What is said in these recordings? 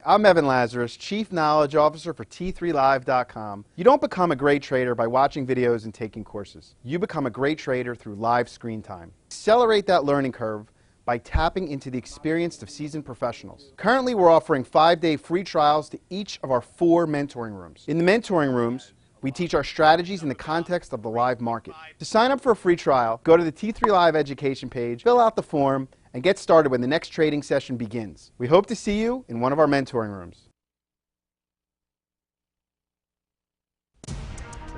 I'm Evan Lazarus, Chief Knowledge Officer for T3Live.com. You don't become a great trader by watching videos and taking courses. You become a great trader through live screen time. Accelerate that learning curve by tapping into the experience of seasoned professionals. Currently, we're offering 5-day free trials to each of our 4 mentoring rooms. In the mentoring rooms, we teach our strategies in the context of the live market. To sign up for a free trial, go to the T3 Live education page, fill out the form, and get started when the next trading session begins. We hope to see you in one of our mentoring rooms.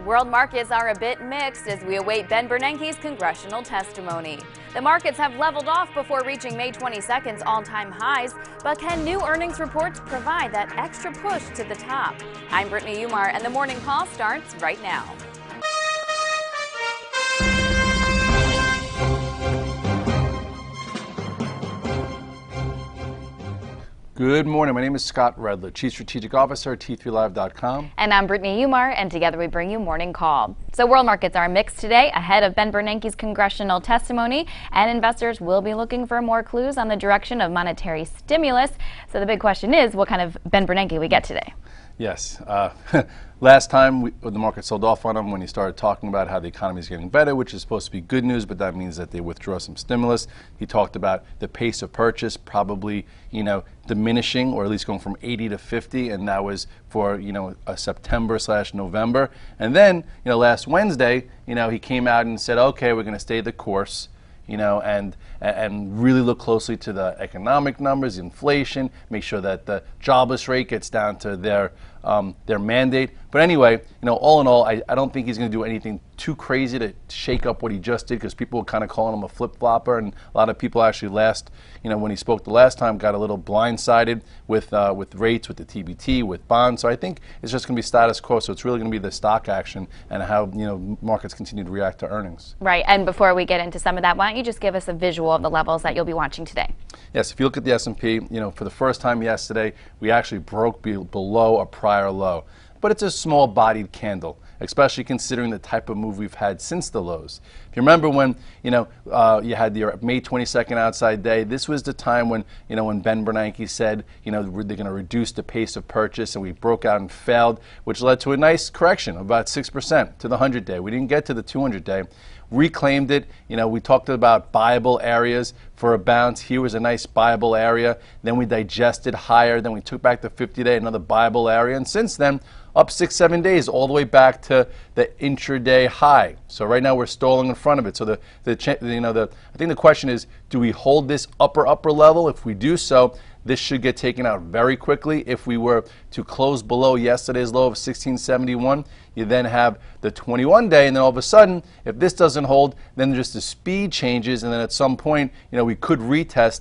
World markets are a bit mixed as we await Ben Bernanke's congressional testimony. The markets have leveled off before reaching May 22nd's all-time highs, but can new earnings reports provide that extra push to the top? I'm Brittany Umar, and the morning call starts right now. Good morning. My name is Scott Redler, Chief Strategic Officer at T3Live.com. And I'm Brittany Umar, and together we bring you Morning Call. So world markets are mixed today ahead of Ben Bernanke's congressional testimony, and investors will be looking for more clues on the direction of monetary stimulus. So the big question is, what kind of Ben Bernanke we get today? Yes. Last time the market sold off on him when he started talking about how the economy is getting better, which is supposed to be good news, but that means that they withdraw some stimulus. He talked about the pace of purchase probably, diminishing, or at least going from 80 to 50, and that was for, a September/November. And then, last Wednesday, he came out and said, okay, we're going to stay the course. And really look closely to the economic numbers, inflation, make sure that the jobless rate gets down to their mandate. But anyway, all in all, I don't think he's going to do anything too crazy to shake up what he just did, because people were kind of calling him a flip-flopper, and a lot of people actually when he spoke the last time, got a little blindsided with rates, with the TBT, with bonds. So I think it's just going to be status quo. So it's really going to be the stock action and how markets continue to react to earnings. Right. And before we get into some of that, why don't you just give us a visual of the levels that you'll be watching today? Yes. If you look at the S&P, for the first time yesterday, we actually broke below a prior low. But it's a small-bodied candle, especially considering the type of move we've had since the lows. If you remember when, you had your May 22nd outside day, this was the time when, when Ben Bernanke said, they're going to reduce the pace of purchase, and we broke out and failed, which led to a nice correction of about 6% to the 100-day. We didn't get to the 200-day. Reclaimed it. We talked about buyable areas for a bounce. Here was a nice buyable area. Then we digested higher. Then we took back the 50-day, another buyable area. And since then, up 6-7 days, all the way back to the intraday high. So right now we're stalling in front of it. So I think the question is, do we hold this upper level? If we do so, this should get taken out very quickly. If we were to close below yesterday's low of 1671, you then have the 21-day, and then all of a sudden, if this doesn't hold, then just the speed changes, and then at some point, we could retest,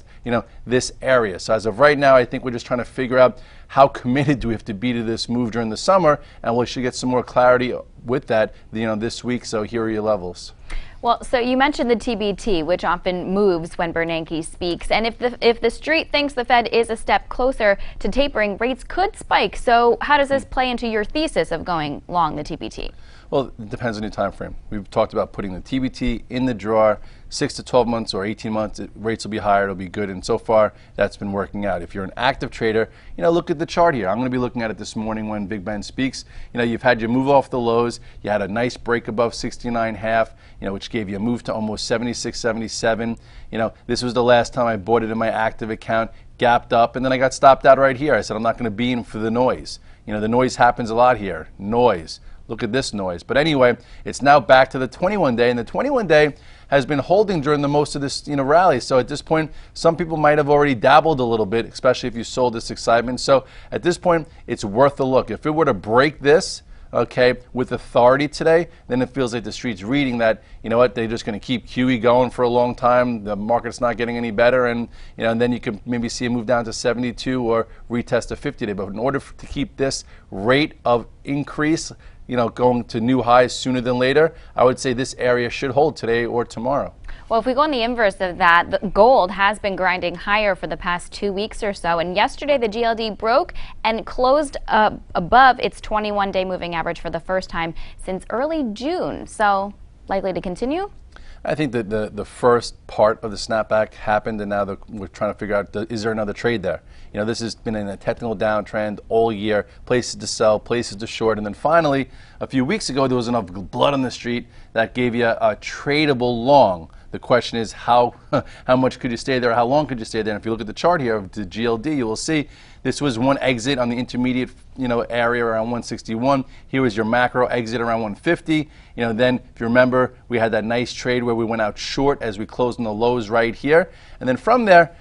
this area. So as of right now, I think we're just trying to figure out how committed do we have to be to this move during the summer, and we should get some more clarity with that, this week. So here are your levels. Well, so you mentioned the TBT, which often moves when Bernanke speaks. And if the street thinks the Fed is a step closer to tapering, rates could spike. So how does this play into your thesis of going long the TBT? Well, it depends on your time frame. We've talked about putting the TBT in the drawer. 6 to 12 months or 18 months, rates will be higher, it'll be good, and so far that's been working out. If you're an active trader, look at the chart here. I'm going to be looking at it this morning when Big Ben speaks. You've had your move off the lows, you had a nice break above 69.5, which gave you a move to almost 76, 77. This was the last time I bought it in my active account, gapped up, and then I got stopped out right here. I said I'm not going to be in for the noise. The noise happens a lot here. Noise. Look at this noise. But anyway, it's now back to the 21-day, and the 21-day has been holding during the most of this rally. So at this point, some people might have already dabbled a little bit, especially if you sold this excitement. So at this point, it's worth a look. If it were to break this, okay, with authority today, then it feels like the street's reading that, they're just going to keep QE going for a long time. The market's not getting any better, and and then you can maybe see a move down to 72 or retest a 50-day. But in order to keep this rate of increase, going to new highs sooner than later, I would say this area should hold today or tomorrow. Well, if we go on the inverse of that, the gold has been grinding higher for the past 2 weeks or so. And yesterday, the GLD broke and closed above its 21-day moving average for the first time since early June. So likely to continue? I think that the first part of the snapback happened, and now we're trying to figure out, is there another trade there? You know, this has been in a technical downtrend all year, places to sell, places to short, and then finally, a few weeks ago, there was enough blood on the street that gave you a tradable long. The question is how much could you stay there, how long could you stay there? And if you look at the chart here of the GLD, you will see this was one exit on the intermediate area around 161. Here was your macro exit around 150. Then if you remember, we had that nice trade where we went out short as we closed on the lows right here. And then from there,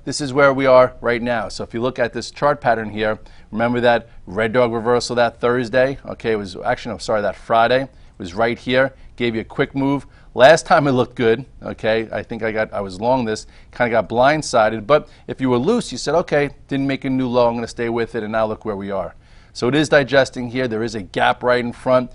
this is where we are right now. So if you look at this chart pattern here, remember that red dog reversal that Thursday? Okay, it was actually, no, sorry, that Friday. It was right here, gave you a quick move. Last time it looked good, okay, I think I was long this, kind of got blindsided, but if you were loose, you said, okay, didn't make a new low, I'm going to stay with it, and now look where we are. So it is digesting here. There is a gap right in front.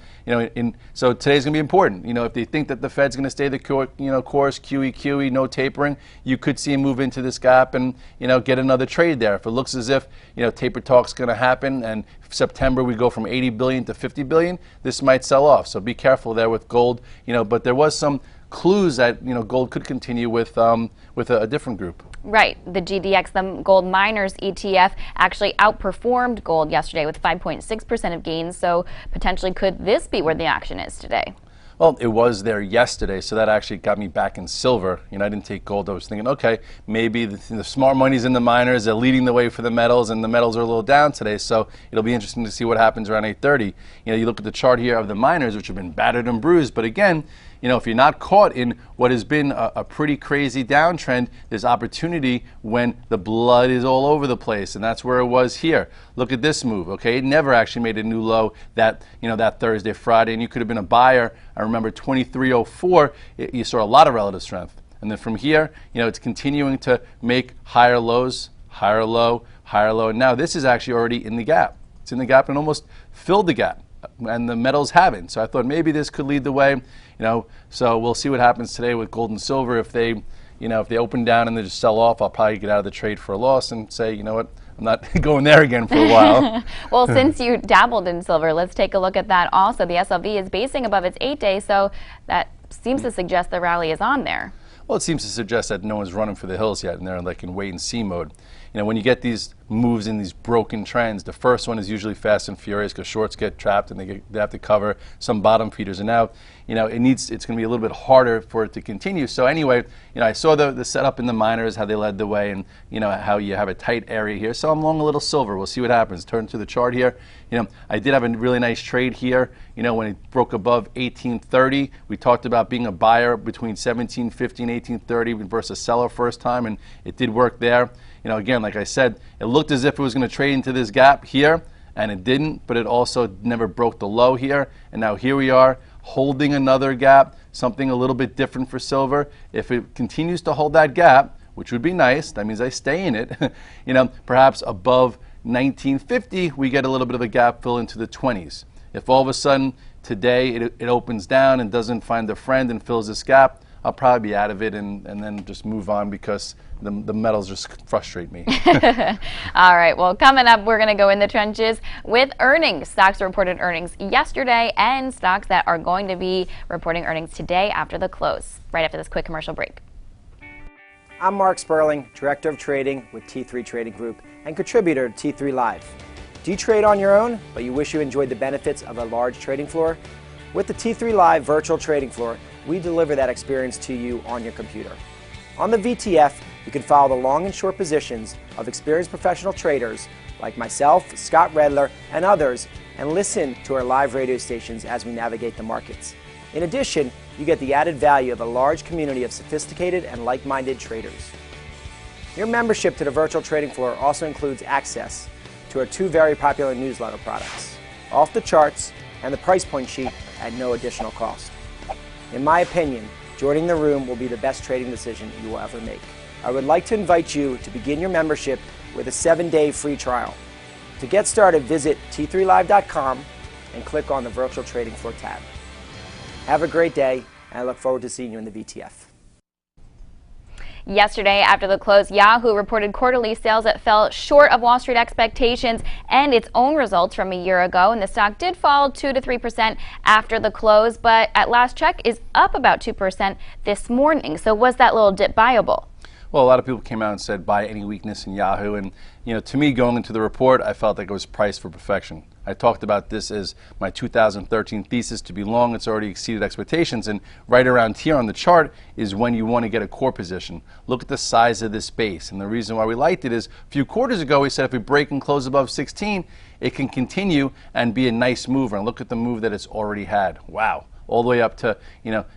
So today's going to be important. If they think that the Fed's going to stay the course, QE, no tapering, you could see him move into this gap and get another trade there. If it looks as if taper talk's going to happen, and September we go from 80 billion to 50 billion, this might sell off. So be careful there with gold. But there was some clues that gold could continue with a different group. Right. The GDX, the gold miners ETF, actually outperformed gold yesterday with 5.6% of gains. So potentially could this be where the action is today? Well, it was there yesterday, so that actually got me back in silver. I didn't take gold. I was thinking, okay, maybe the smart money's in the miners. They're leading the way for the metals, and the metals are a little down today. So it'll be interesting to see what happens around 8:30. You look at the chart here of the miners, which have been battered and bruised. But again, if you're not caught in what has been a pretty crazy downtrend, there's opportunity when the blood is all over the place, and that's where it was here. Look at this move, okay? It never actually made a new low that Thursday, Friday, and you could have been a buyer. I remember 2304, you saw a lot of relative strength. And then from here, it's continuing to make higher lows, higher low, and now this is actually already in the gap. It's in the gap and almost filled the gap, and the metals haven't. So I thought maybe this could lead the way. So we'll see what happens today with gold and silver. If they, if they open down and they just sell off, I'll probably get out of the trade for a loss and say, you know what, I'm not going there again for a while. Well, since you dabbled in silver, let's take a look at that also. The SLV is basing above its 8-day, so that seems to suggest the rally is on there. Well, it seems to suggest that no one's running for the hills yet, and they're like in wait and see mode. When you get these moves in these broken trends, the first one is usually fast and furious because shorts get trapped and they have to cover some bottom feeders. And now, it's going to be a little bit harder for it to continue. So anyway, I saw the setup in the miners, how they led the way, and how you have a tight area here. So I'm long a little silver. We'll see what happens. Turn to the chart here. I did have a really nice trade here. When it broke above 1830, we talked about being a buyer between 1750 and 1830 versus a seller first time, and it did work there. Again, like I said, it looked as if it was going to trade into this gap here, and it didn't, but it also never broke the low here. And now here we are holding another gap, something a little bit different for silver. If it continues to hold that gap, which would be nice, that means I stay in it, perhaps above 1950, we get a little bit of a gap fill into the 20s. If all of a sudden today it opens down and doesn't find a friend and fills this gap, I'll probably be out of it and then just move on because the metals just frustrate me. All right, well, coming up, we're going to go in the trenches with earnings. Stocks reported earnings yesterday and stocks that are going to be reporting earnings today after the close, right after this quick commercial break. I'm Mark Sperling, Director of Trading with T3 Trading Group and contributor to T3 Live. Do you trade on your own, but you wish you enjoyed the benefits of a large trading floor? With the T3 Live virtual trading floor, we deliver that experience to you on your computer. On the VTF, you can follow the long and short positions of experienced professional traders like myself, Scott Redler, and others, and listen to our live radio stations as we navigate the markets. In addition, you get the added value of a large community of sophisticated and like-minded traders. Your membership to the virtual trading floor also includes access to our two very popular newsletter products, Off the Charts and the Price Point Sheet at no additional cost. In my opinion, joining the room will be the best trading decision you will ever make. I would like to invite you to begin your membership with a 7-day free trial. To get started, visit t3live.com and click on the Virtual Trading Floor tab. Have a great day, and I look forward to seeing you in the VTF. Yesterday, after the close, YHOO reported quarterly sales that fell short of Wall Street expectations and its own results from a year ago, and the stock did fall 2 to 3% after the close, but at last check is up about 2% this morning. So was that little dip buyable? Well, a lot of people came out and said buy any weakness in YHOO, and to me, going into the report, I felt like it was priced for perfection. I talked about this as my 2013 thesis to be long. It's already exceeded expectations, and right around here on the chart is when you want to get a core position. Look at the size of this base, and the reason why we liked it is a few quarters ago we said if we break and close above 16, it can continue and be a nice mover. And look at the move that it's already had. Wow, all the way up to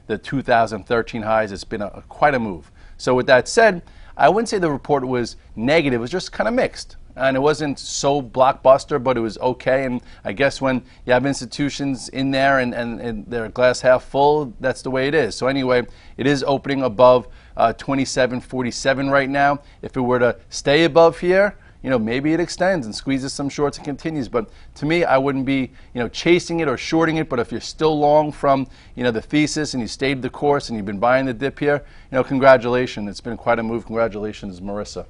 the 2013 highs. It's been quite a move. So with that said, I wouldn't say the report was negative. It was just kind of mixed. And it wasn't so blockbuster, but it was okay. And I guess when you have institutions in there and they're glass half full, that's the way it is. So anyway, it is opening above 27.47 right now. If it were to stay above here, maybe it extends and squeezes some shorts and continues. But to me, I wouldn't be, chasing it or shorting it. But if you're still long from, the thesis and you stayed the course and you've been buying the dip here, congratulations. It's been quite a move. Congratulations, Marissa.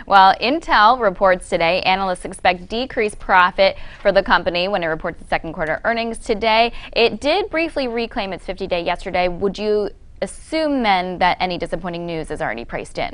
Well, Intel reports today. Analysts expect decreased profit for the company when it reports its second quarter earnings today. It did briefly reclaim its 50-day yesterday. Would you assume then that any disappointing news is already priced in?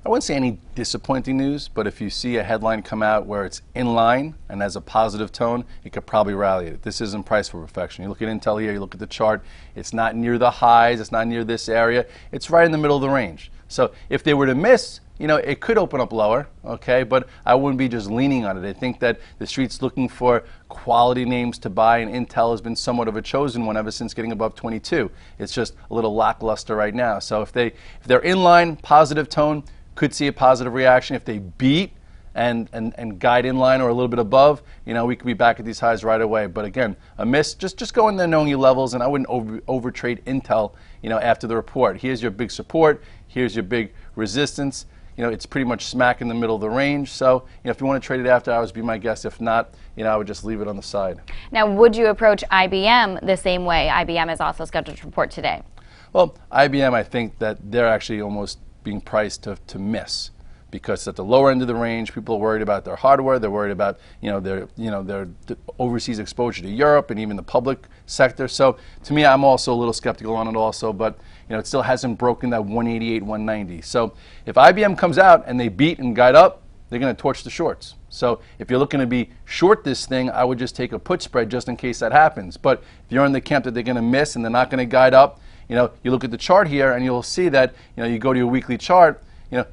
I wouldn't say any disappointing news, but if you see a headline come out where it's in line and has a positive tone, it could probably rally it. This isn't priced for perfection. You look at Intel here, you look at the chart, it's not near the highs, it's not near this area, it's right in the middle of the range. So if they were to miss, it could open up lower, okay, but I wouldn't be just leaning on it. I think that the street's looking for quality names to buy, and Intel has been somewhat of a chosen one ever since getting above 22. It's just a little lackluster right now. So if they're in line, positive tone, could see a positive reaction. If they beat and guide in line or a little bit above, we could be back at these highs right away. But again, a miss, just go in there knowing your levels, and I wouldn't overtrade Intel, after the report. Here's your big support, here's your big resistance. It's pretty much smack in the middle of the range. So, if you want to trade it after hours, be my guest. If not, I would just leave it on the side. Now, would you approach IBM the same way? IBM is also scheduled to report today. Well, IBM, I think that they're actually almost being priced to miss, because at the lower end of the range, people are worried about their hardware. They're worried about their overseas exposure to Europe and even the public sector. So to me, I'm also a little skeptical on it also, but it still hasn't broken that 188, 190. So if IBM comes out and they beat and guide up, they're going to torch the shorts. So if you're looking to be short this thing, I would just take a put spread just in case that happens. But if you're in the camp that they're going to miss and they're not going to guide up, you look at the chart here and you'll see that, you go to your weekly chart,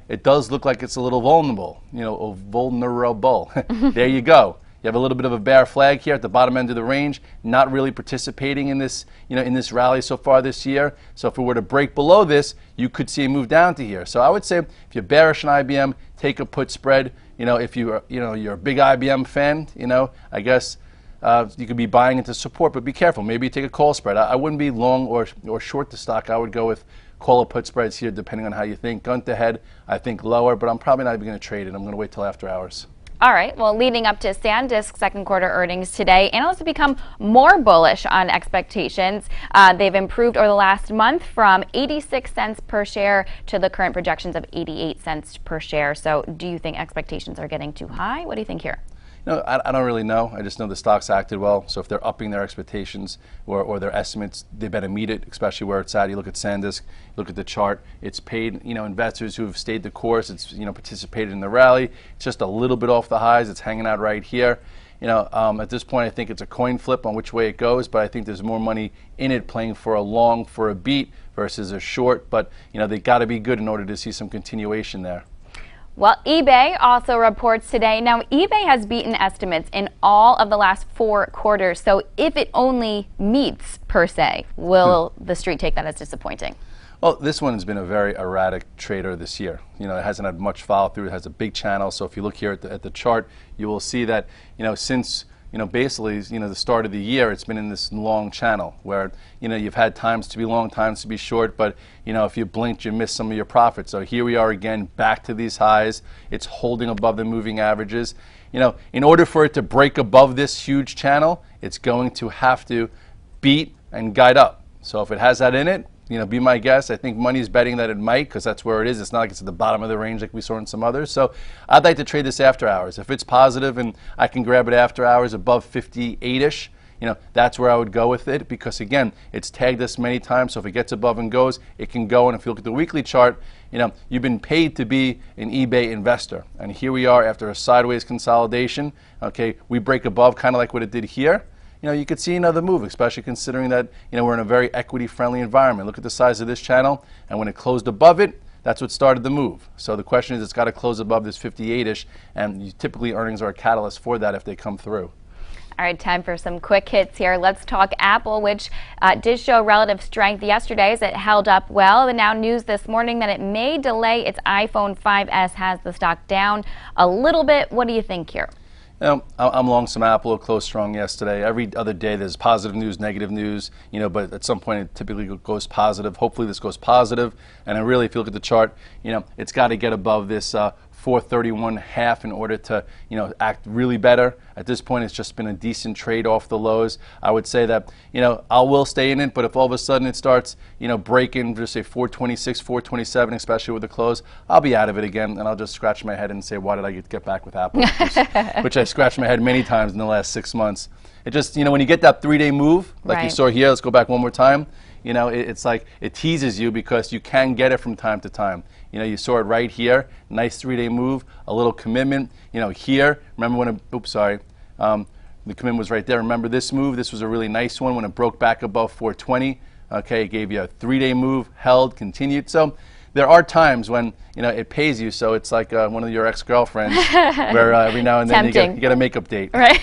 it does look like it's a little vulnerable, vulnerable. There you go. You have a little bit of a bear flag here at the bottom end of the range, not really participating in this, in this rally so far this year. So if it were to break below this, you could see a move down to here. So I would say if you're bearish on IBM, take a put spread. If you're a big IBM fan, I guess you could be buying into support, but be careful. Maybe you take a call spread. I wouldn't be long or short the stock. I would go with call or put spreads here, depending on how you think. Gun to head, I think lower, but I'm probably not even going to trade it. I'm going to wait till after hours. All right. Well, leading up to SanDisk second quarter earnings today, analysts have become more bullish on expectations. They've improved over the last month from 86 cents per share to the current projections of 88 cents per share. So do you think expectations are getting too high? What do you think here? I don't really know. I just know the stocks acted well. So if they're upping their expectations or their estimates, they better meet it, especially where it's at. You look at SanDisk, look at the chart. It's paid, investors who have stayed the course. It's, participated in the rally. It's just a little bit off the highs. It's hanging out right here. At this point, I think it's a coin flip on which way it goes, but I think there's more money in it playing for a long, for a beat versus a short. But, they got to be good in order to see some continuation there. Well, eBay also reports today. Now, eBay has beaten estimates in all of the last 4 quarters. So if it only meets, per se, will the street take that as disappointing? Well, this one has been a very erratic trader this year. It hasn't had much follow through. It has a big channel. So if you look here at the chart, you will see that, since basically, the start of the year, it's been in this long channel where, you've had times to be long, times to be short, but, if you blinked, you missed some of your profits. So here we are again, back to these highs. It's holding above the moving averages. In order for it to break above this huge channel, it's going to have to beat and guide up. So if it has that in it, be my guess. I think money's betting that it might, because that's where it is. It's not like it's at the bottom of the range like we saw in some others. So I'd like to trade this after hours. If it's positive and I can grab it after hours above 58-ish, that's where I would go with it, because again, it's tagged us many times, so if it gets above and goes, it can go. And if you look at the weekly chart, you've been paid to be an eBay investor. And here we are after a sideways consolidation. Okay, we break above, kind of like what it did here. You could see another move, especially considering that, we're in a very equity-friendly environment. Look at the size of this channel, and when it closed above it, that's what started the move. So the question is, it's got to close above this 58-ish, and typically earnings are a catalyst for that if they come through. All right, time for some quick hits here. Let's talk Apple, which did show relative strength yesterday as it held up well. And now news this morning that it may delay its iPhone 5S has the stock down a little bit. What do you think here? I'm long some Apple. It closed strong yesterday. Every other day there's positive news, negative news, but at some point it typically goes positive. Hopefully this goes positive. And really, if you look at the chart, it's got to get above this 431.5 in order to, act really better. At this point, it's just been a decent trade off the lows. I would say that, I will stay in it, but if all of a sudden it starts, breaking, just say 426, 427, especially with the close, I'll be out of it again, and I'll just scratch my head and say, why did I get back with Apple? Which I scratched my head many times in the last 6 months. It just, when you get that 3-day move, like you saw here, let's go back one more time. It's like it teases you because you can get it from time to time. You saw it right here, nice 3-day move, a little commitment. Here, remember when the commitment was right there. Remember this move? This was a really nice one when it broke back above 420. Okay, it gave you a 3-day move, held, continued. So there are times when it pays you. So it's like one of your ex-girlfriends, where every now and then you get a makeup date. Right.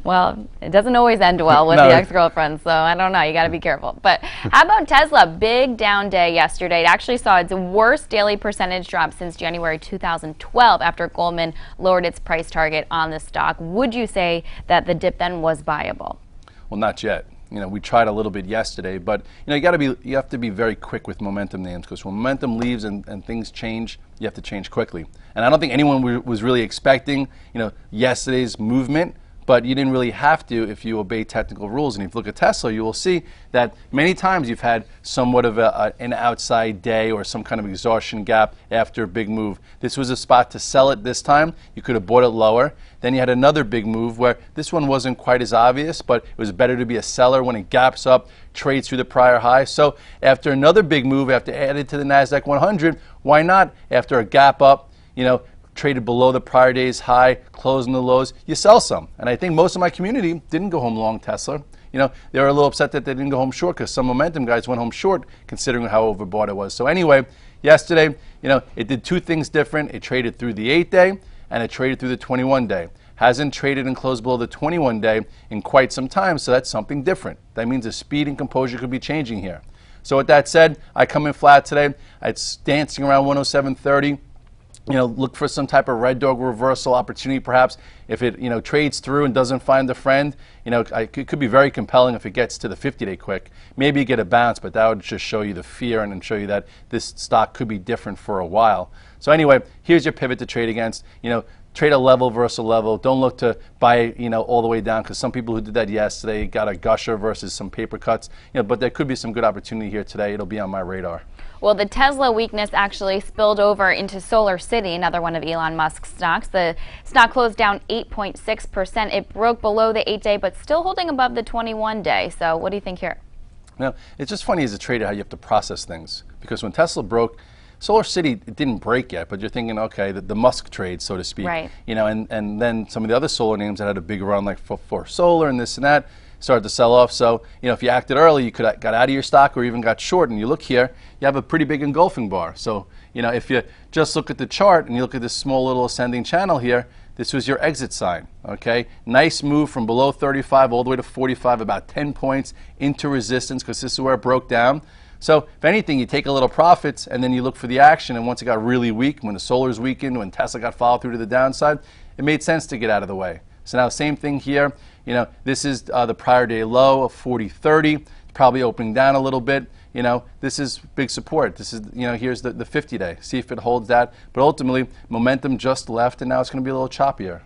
Well, it doesn't always end well with the ex-girlfriends, so I don't know. You got to be careful. But how about Tesla? Big down day yesterday. It actually saw its worst daily percentage drop since January 2012 after Goldman lowered its price target on the stock. Would you say that the dip then was viable? Well, not yet. We tried a little bit yesterday, but you have to be very quick with momentum names, because when momentum leaves and things change, you have to change quickly. And I don't think anyone was really expecting yesterday's movement, but you didn't really have to if you obey technical rules. And if you look at Tesla, you will see that many times you've had somewhat of an outside day or some kind of exhaustion gap after a big move. This was a spot to sell it this time. You could have bought it lower. Then you had another big move where this one wasn't quite as obvious, but it was better to be a seller when it gaps up, trades through the prior high. So after another big move, after added to the NASDAQ 100, why not, after a gap up, traded below the prior day's high, closing the lows, you sell some. And I think most of my community didn't go home long Tesla. They were a little upset that they didn't go home short, because some momentum guys went home short considering how overbought it was. So anyway, yesterday, it did two things different. It traded through the 8-day and it traded through the 21-day. Hasn't traded and closed below the 21-day in quite some time, so that's something different. That means the speed and composure could be changing here. So with that said, I come in flat today. It's dancing around 107.30. Look for some type of red dog reversal opportunity, perhaps. If it, trades through and doesn't find a friend, it could be very compelling if it gets to the 50-day quick. Maybe you get a bounce, but that would just show you the fear and then show you that this stock could be different for a while. So anyway, here's your pivot to trade against. Trade a level versus a level. Don't look to buy, all the way down, because some people who did that yesterday got a gusher versus some paper cuts. But there could be some good opportunity here today. It'll be on my radar. Well, the Tesla weakness actually spilled over into Solar City, another one of Elon Musk's stocks. The stock closed down 8.6%. It broke below the 8-day, but still holding above the 21-day. So what do you think here? It's just funny as a trader how you have to process things, because when Tesla broke, Solar City, it didn't break yet, but you're thinking, okay, the Musk trade, so to speak. Right. And then some of the other solar names that had a big run, like for solar and this and that, started to sell off. So, if you acted early, you could have got out of your stock or even got short. And you look here, you have a pretty big engulfing bar. So, if you just look at the chart and you look at this small little ascending channel here, this was your exit sign, okay? Nice move from below 35 all the way to 45, about 10 points into resistance, because this is where it broke down. So if anything, you take a little profits and then you look for the action. And once it got really weak, when the solar's weakened, when Tesla got followed through to the downside, it made sense to get out of the way. So now same thing here. This is the prior day low of 40.30. Probably opening down a little bit. This is big support. This is, here's the 50-day. See if it holds that. But ultimately, momentum just left, and now it's going to be a little choppier.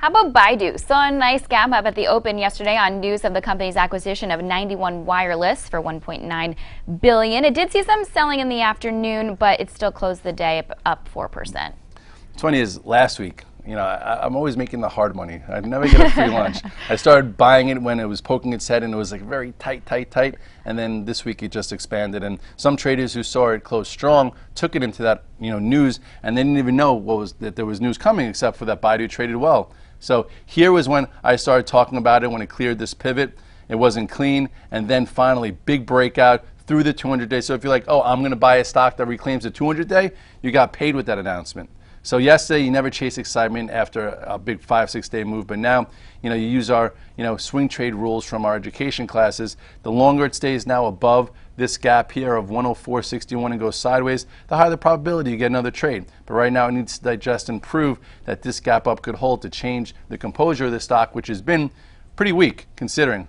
How about BIDU? Saw a nice gap up at the open yesterday on news of the company's acquisition of 91 Wireless for $1.9 billion. It did see some selling in the afternoon, but it still closed the day up 4%. What's funny is last week, I'm always making the hard money. I never get a free lunch. I started buying it when it was poking its head and it was like very tight. And then this week it just expanded. And some traders who saw it close strong took it into that news, and they didn't even know that there was news coming, except for that BIDU traded well. So here was when I started talking about it, when it cleared this pivot. It wasn't clean, and then finally big breakout through the 200-day. So if you're like, oh, I'm going to buy a stock that reclaims the 200-day, you got paid with that announcement. So yesterday, you never chase excitement after a big 5-6 day move, but now, you use our, swing trade rules from our education classes. The longer it stays now above this gap here of 104.61 and goes sideways, the higher the probability you get another trade. But right now, it needs to digest and prove that this gap up could hold to change the composure of the stock, which has been pretty weak, considering,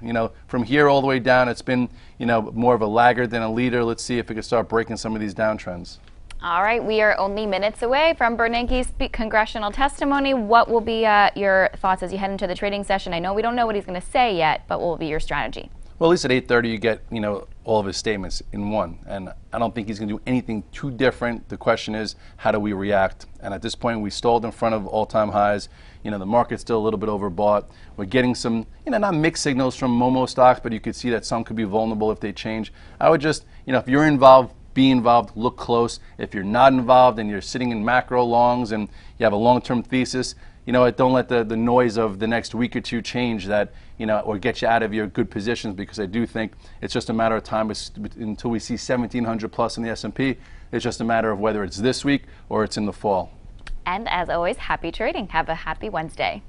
from here all the way down, it's been, more of a laggard than a leader. Let's see if it can start breaking some of these downtrends. All right, we are only minutes away from Bernanke's congressional testimony. What will be your thoughts as you head into the trading session? I know we don't know what he's going to say yet, but what will be your strategy? Well, at least at 8:30 you get, all of his statements in one. And I don't think he's going to do anything too different. The question is, how do we react? And at this point, we stalled in front of all-time highs. The market's still a little bit overbought. We're getting some, not mixed signals from Momo stocks, but you could see that some could be vulnerable if they change. I would just, if you're involved, be involved, look close. If you're not involved and you're sitting in macro longs and you have a long-term thesis, don't let the noise of the next week or two change that, or get you out of your good positions, because I do think it's just a matter of time until we see 1,700 plus in the S&P. It's just a matter of whether it's this week or it's in the fall. And as always, happy trading. Have a happy Wednesday.